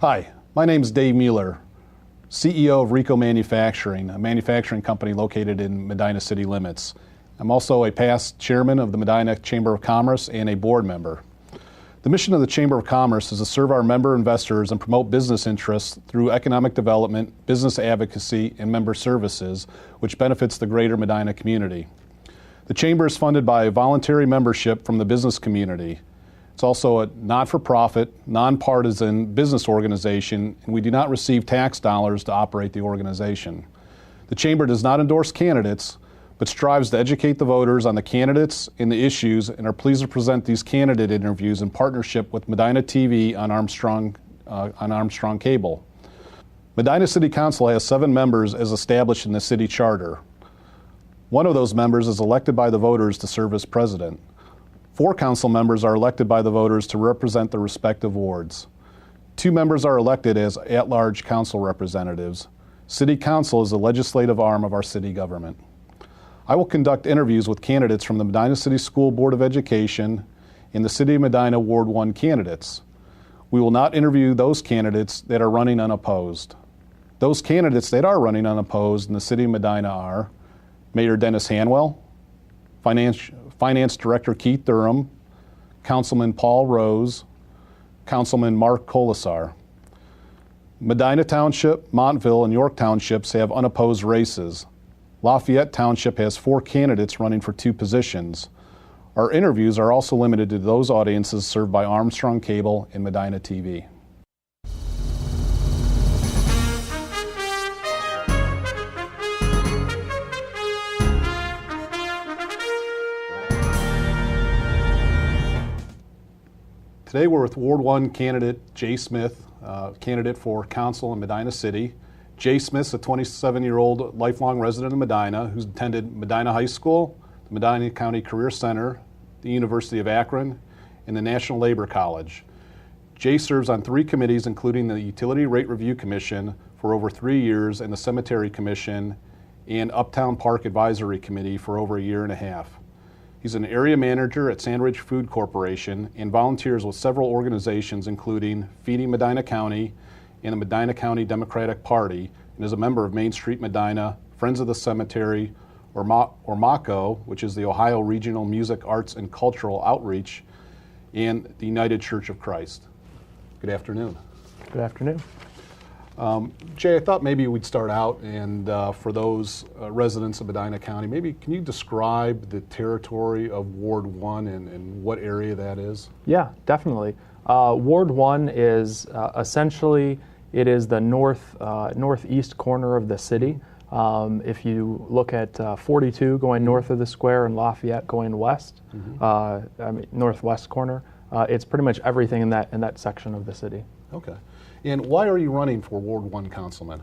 Hi, my name is Dave Mueller, CEO of Rico Manufacturing, a manufacturing company located in Medina city limits. I'm also a past chairman of the Medina Chamber of Commerce and a board member. The mission of the Chamber of Commerce is to serve our member investors and promote business interests through economic development, business advocacy, and member services, which benefits the greater Medina community. The Chamber is funded by voluntary membership from the business community. It's also a not-for-profit, nonpartisan business organization, and we do not receive tax dollars to operate the organization. The Chamber does not endorse candidates, but strives to educate the voters on the candidates and the issues, and are pleased to present these candidate interviews in partnership with Medina TV on Armstrong Cable. Medina City Council has 7 members as established in the city charter. One of those members is elected by the voters to serve as president. 4 council members are elected by the voters to represent the respective wards. 2 members are elected as at-large council representatives. City Council is the legislative arm of our city government. I will conduct interviews with candidates from the Medina City School Board of Education and the City of Medina Ward 1 candidates. We will not interview those candidates that are running unopposed. Those candidates that are running unopposed in the City of Medina are Mayor Dennis Hanwell, Finance Director Keith Durham, Councilman Paul Rose, Councilman Mark Colasar. Medina Township, Montville, and York Townships have unopposed races. Lafayette Township has 4 candidates running for 2 positions. Our interviews are also limited to those audiences served by Armstrong Cable and Medina TV. Today we're with Ward 1 candidate Jay Smith, candidate for council in Medina City. Jay Smith's a 27-year-old lifelong resident of Medina who's attended Medina High School, the Medina County Career Center, the University of Akron, and the National Labor College. Jay serves on 3 committees, including the Utility Rate Review Commission for over 3 years and the Cemetery Commission and Uptown Park Advisory Committee for over a year and a half. He's an area manager at Sandridge Food Corporation and volunteers with several organizations including Feeding Medina County and the Medina County Democratic Party, and is a member of Main Street Medina, Friends of the Cemetery, or MACO, which is the Ohio Regional Music, Arts, and Cultural Outreach, and the United Church of Christ. Good afternoon. Good afternoon. Jay, I thought maybe we'd start out, and for those residents of Medina County, maybe can you describe the territory of Ward 1 and what area that is? Yeah, definitely. Ward 1 is essentially, it is the northeast corner of the city. If you look at 42 going north of the square and Lafayette going west, northwest corner, it's pretty much everything in that section of the city. Okay. And why are you running for Ward 1 councilman?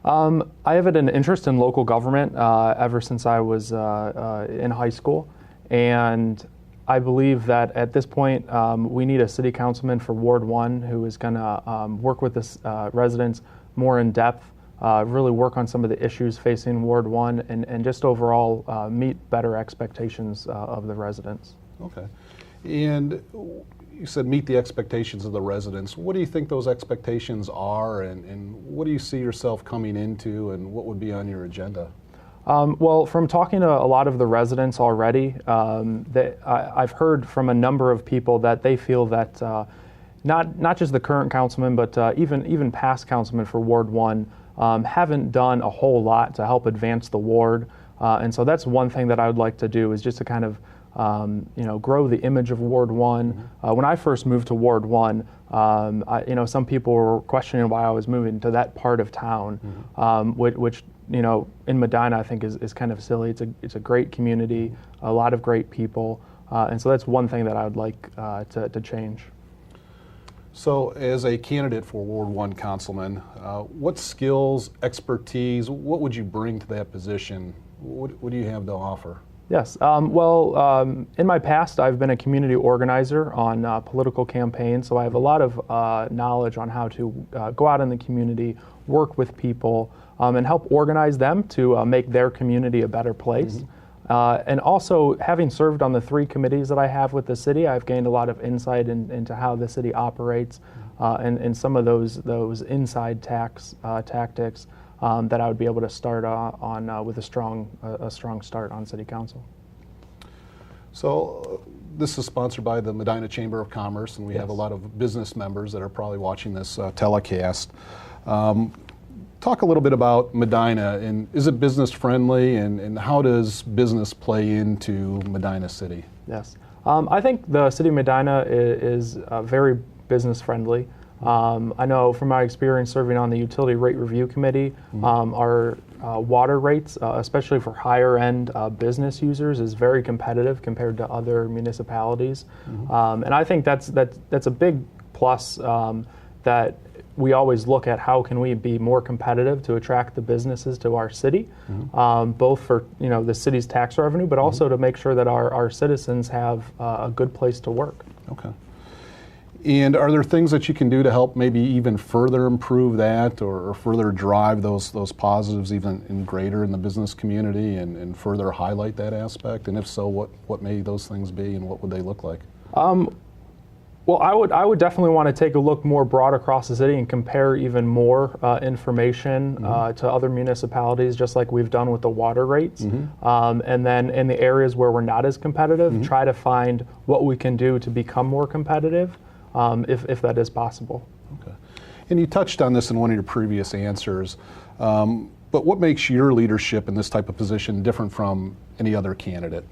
I have had an interest in local government ever since I was in high school, and I believe that at this point we need a city councilman for Ward 1 who is going to work with the residents more in depth, really work on some of the issues facing Ward 1, and just overall meet better expectations of the residents. Okay. And you said meet the expectations of the residents. What do you think those expectations are, and what do you see yourself coming into, and what would be on your agenda? Well, from talking to a lot of the residents already, I've heard from a number of people that they feel that not just the current councilman, but even past councilmen for Ward 1 haven't done a whole lot to help advance the ward. And so that's one thing that I would like to do, is just to kind of grow the image of Ward 1. Mm-hmm. When I first moved to Ward 1, some people were questioning why I was moving to that part of town, mm-hmm. which in Medina I think is kind of silly. It's a great community, a lot of great people, and so that's one thing that I would like to change. So as a candidate for Ward 1 councilman, what skills, expertise, what would you bring to that position? What do you have to offer? Yes. In my past, I've been a community organizer on political campaigns, so I have a lot of knowledge on how to go out in the community, work with people, and help organize them to make their community a better place. Mm-hmm. And also, having served on the 3 committees that I have with the city, I've gained a lot of insight into how the city operates, and some of those inside tax tactics that I would be able to start on with a strong start on City Council. So this is sponsored by the Medina Chamber of Commerce, and we have a lot of business members that are probably watching this telecast. Talk a little bit about Medina, and is it business friendly, and how does business play into Medina City? Yes, I think the City of Medina is very business friendly. I know from my experience serving on the Utility Rate Review Committee, our water rates, especially for higher end business users, is very competitive compared to other municipalities. And I think that's a big plus that we always look at how can we be more competitive to attract the businesses to our city, both for the city's tax revenue, but also to make sure that our citizens have a good place to work. Okay. And are there things that you can do to help maybe even further improve that, or further drive those positives even in greater in the business community, and further highlight that aspect? And if so, what may those things be, and what would they look like? Well, I would definitely want to take a look more broad across the city and compare even more information to other municipalities, just like we've done with the water rates. And then in the areas where we're not as competitive, try to find what we can do to become more competitive, if that is possible. Okay. And you touched on this in one of your previous answers, but what makes your leadership in this type of position different from any other candidate?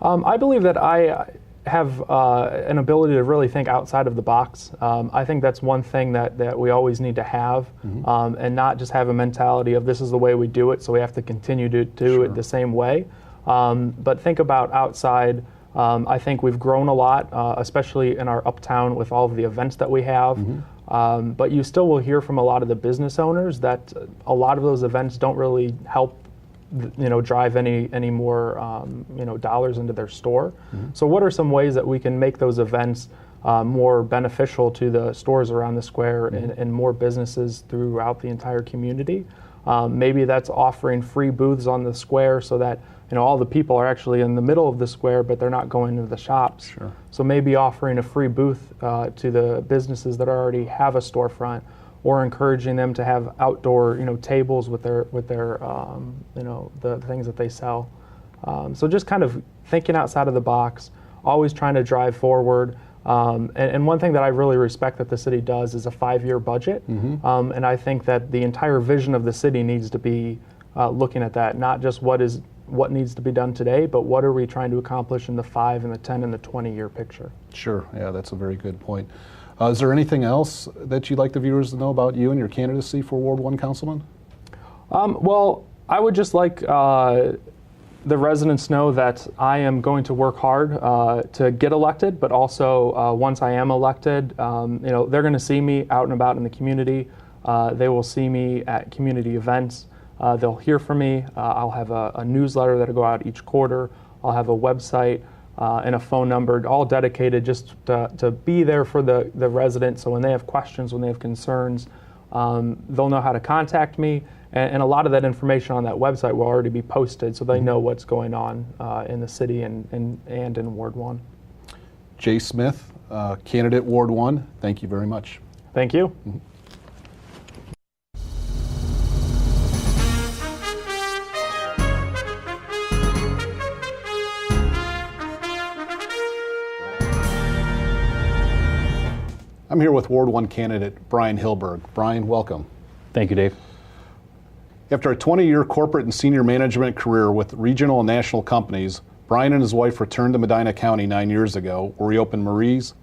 I believe that I have an ability to really think outside of the box. I think that's one thing that we always need to have, and not just have a mentality of this is the way we do it, so we have to continue to do it the same way. But think about outside. I think we've grown a lot, especially in our uptown with all of the events that we have. But you still will hear from a lot of the business owners that a lot of those events don't really help drive any more dollars into their store. So what are some ways that we can make those events more beneficial to the stores around the square and more businesses throughout the entire community? Maybe that's offering free booths on the square so that all the people are actually in the middle of the square, but they're not going to the shops. So maybe offering a free booth to the businesses that already have a storefront, or encouraging them to have outdoor, tables with their the things that they sell. So just kind of thinking outside of the box, always trying to drive forward. And one thing that I really respect that the city does is a 5-year budget. And I think that the entire vision of the city needs to be looking at that, not just what needs to be done today, but what are we trying to accomplish in the 5 and the 10 and the 20-year picture. Sure, yeah, that's a very good point. Is there anything else that you'd like the viewers to know about you and your candidacy for Ward 1 Councilman? Well, I would just like the residents know that I am going to work hard to get elected, but also once I am elected, they're going to see me out and about in the community. They will see me at community events. They'll hear from me. I'll have a newsletter that'll go out each quarter. I'll have a website and a phone number, all dedicated just to be there for the residents. So when they have questions, when they have concerns, they'll know how to contact me. And a lot of that information on that website will already be posted, so they know what's going on in the city and in Ward 1. Jay Smith, candidate Ward 1, thank you very much. Thank you. I'm here with Ward 1 candidate Brian Hilberg. Brian, welcome. Thank you, Dave. After a 20-year corporate and senior management career with regional and national companies, Brian and his wife returned to Medina County 9 years ago, where he opened Marie's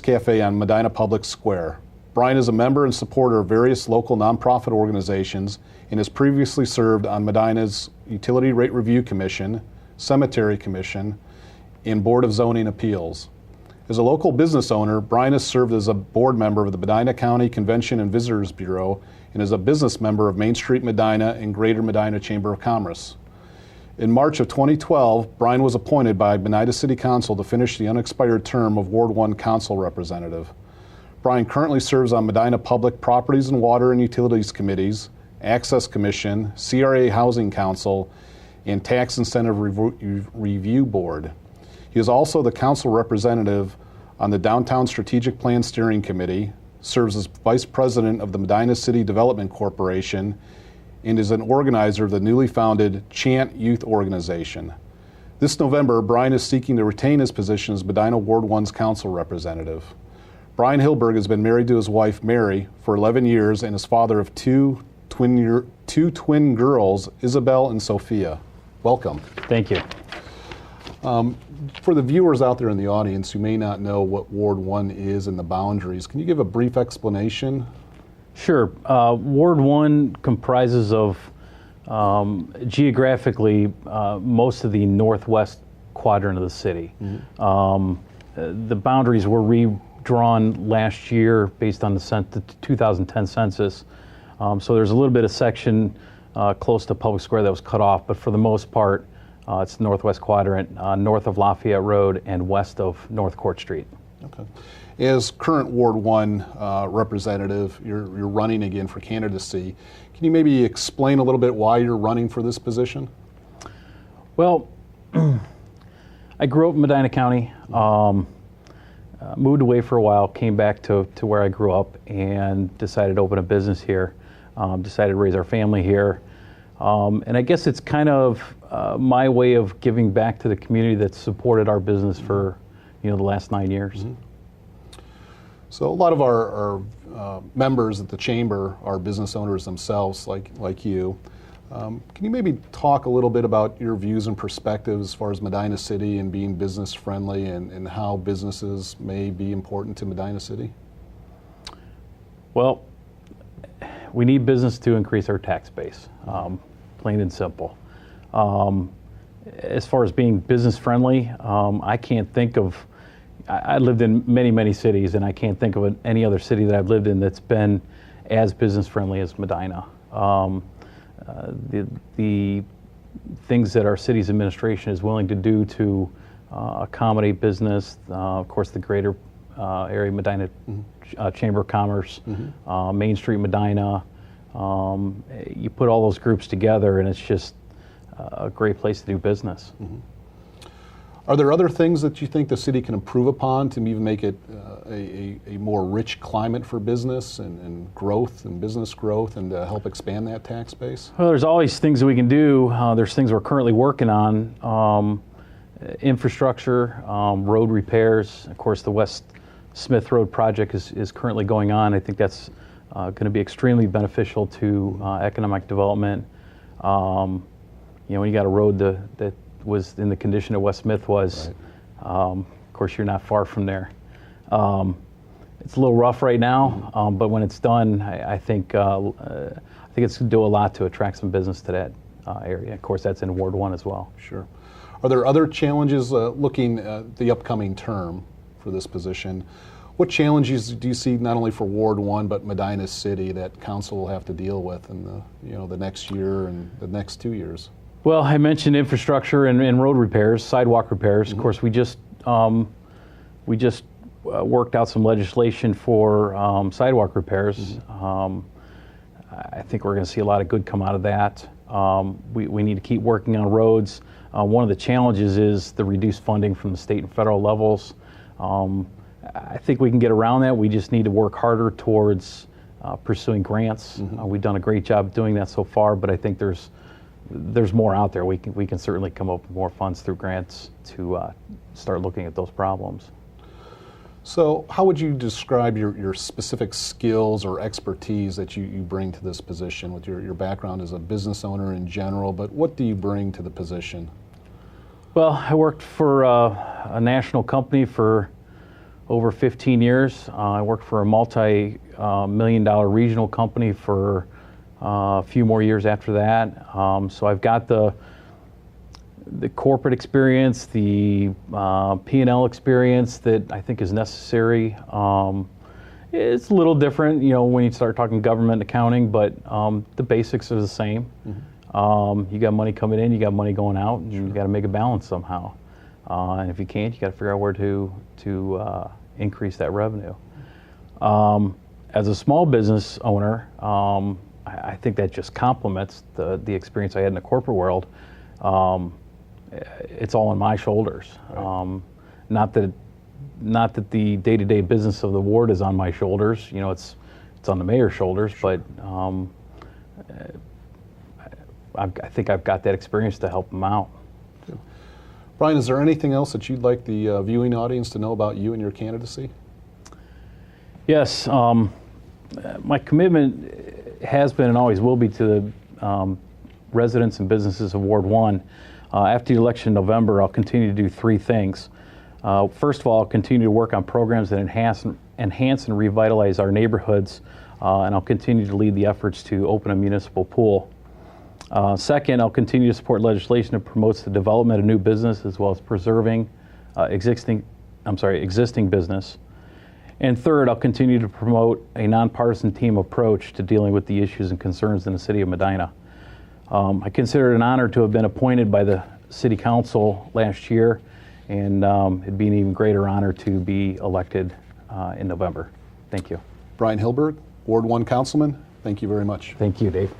Cafe on Medina Public Square. Brian is a member and supporter of various local nonprofit organizations and has previously served on Medina's Utility Rate Review Commission, Cemetery Commission, and Board of Zoning Appeals. As a local business owner, Brian has served as a board member of the Medina County Convention and Visitors Bureau and is a business member of Main Street Medina and Greater Medina Chamber of Commerce. In March of 2012, Brian was appointed by Medina City Council to finish the unexpired term of Ward 1 Council Representative. Brian currently serves on Medina Public Properties and Water and Utilities Committees, Access Commission, CRA Housing Council, and Tax Incentive Review Board. He is also the council representative on the Downtown Strategic Plan Steering Committee, serves as Vice President of the Medina City Development Corporation, and is an organizer of the newly founded Chant Youth Organization. This November, Brian is seeking to retain his position as Medina Ward 1's council representative. Brian Hilberg has been married to his wife, Mary, for 11 years and is father of two twin girls, Isabel and Sophia. Welcome. Thank you. For the viewers out there in the audience who may not know what Ward 1 is and the boundaries, can you give a brief explanation? Sure. Ward 1 comprises of geographically most of the northwest quadrant of the city. The boundaries were redrawn last year based on the 2010 census. So there's a little bit of section close to Public Square that was cut off, but for the most part, it's the northwest quadrant, north of Lafayette Road and west of North Court Street. Okay. As current Ward 1 representative, you're running again for candidacy. Can you maybe explain a little bit why you're running for this position? Well, I grew up in Medina County, moved away for a while, came back to where I grew up and decided to open a business here, decided to raise our family here. And I guess it's kind of my way of giving back to the community that's supported our business for the last 9 years. So a lot of our members at the Chamber are business owners themselves, like you. Can you maybe talk a little bit about your views and perspectives as far as Medina City and being business friendly and how businesses may be important to Medina City? Well, we need business to increase our tax base, plain and simple. As far as being business friendly, I can't think of, I lived in many, many cities, and I can't think of any other city that I've lived in that's been as business friendly as Medina. The things that our city's administration is willing to do to accommodate business, of course the greater area Medina Chamber of Commerce, Main Street Medina, you put all those groups together and it's just a great place to do business. Are there other things that you think the city can improve upon to even make it a more rich climate for business and growth and business growth and to help expand that tax base? Well, there's always things that we can do. There's things we're currently working on. Infrastructure, road repairs. Of course, the West Smith Road project is currently going on. I think that's going to be extremely beneficial to economic development. When you got a road that was in the condition that West Smith was, right. Of course, you're not far from there. It's a little rough right now, but when it's done, I think it's going to do a lot to attract some business to that area. Of course, that's in Ward 1 as well. Sure. Are there other challenges looking at the upcoming term for this position? What challenges do you see not only for Ward 1 but Medina City that council will have to deal with in the next year and the next 2 years? Well, I mentioned infrastructure and road repairs, sidewalk repairs. Of course, we just worked out some legislation for sidewalk repairs. I think we're going to see a lot of good come out of that. We need to keep working on roads. One of the challenges is the reduced funding from the state and federal levels. I think we can get around that. We just need to work harder towards pursuing grants. We've done a great job doing that so far, but I think there's more out there. We can certainly come up with more funds through grants to start looking at those problems. So how would you describe your specific skills or expertise that you bring to this position with your background as a business owner in general, but what do you bring to the position? Well, I worked for a national company for over 15 years. I worked for a multi-million-dollar regional company for a few more years after that. So I've got the corporate experience, the P&L experience that I think is necessary. It's a little different, when you start talking government accounting, but the basics are the same. You got money coming in, you got money going out, and you got to make a balance somehow. And if you can't, you got to figure out where to increase that revenue. As a small business owner, I think that just complements the experience I had in the corporate world. It's all on my shoulders. Right. Not that not that the day-to-day business of the ward is on my shoulders. You know, it's on the mayor's shoulders, but I think I've got that experience to help them out. Brian, is there anything else that you'd like the viewing audience to know about you and your candidacy? Yes, my commitment has been and always will be to the residents and businesses of Ward 1. After the election in November, I'll continue to do three things. First of all, I'll continue to work on programs that enhance and revitalize our neighborhoods, and I'll continue to lead the efforts to open a municipal pool. Second, I'll continue to support legislation that promotes the development of new business as well as preserving existing business. And third, I'll continue to promote a nonpartisan team approach to dealing with the issues and concerns in the city of Medina. I consider it an honor to have been appointed by the City Council last year, and it'd be an even greater honor to be elected in November. Thank you. Brian Hilberg, Ward 1 Councilman, thank you very much. Thank you, Dave.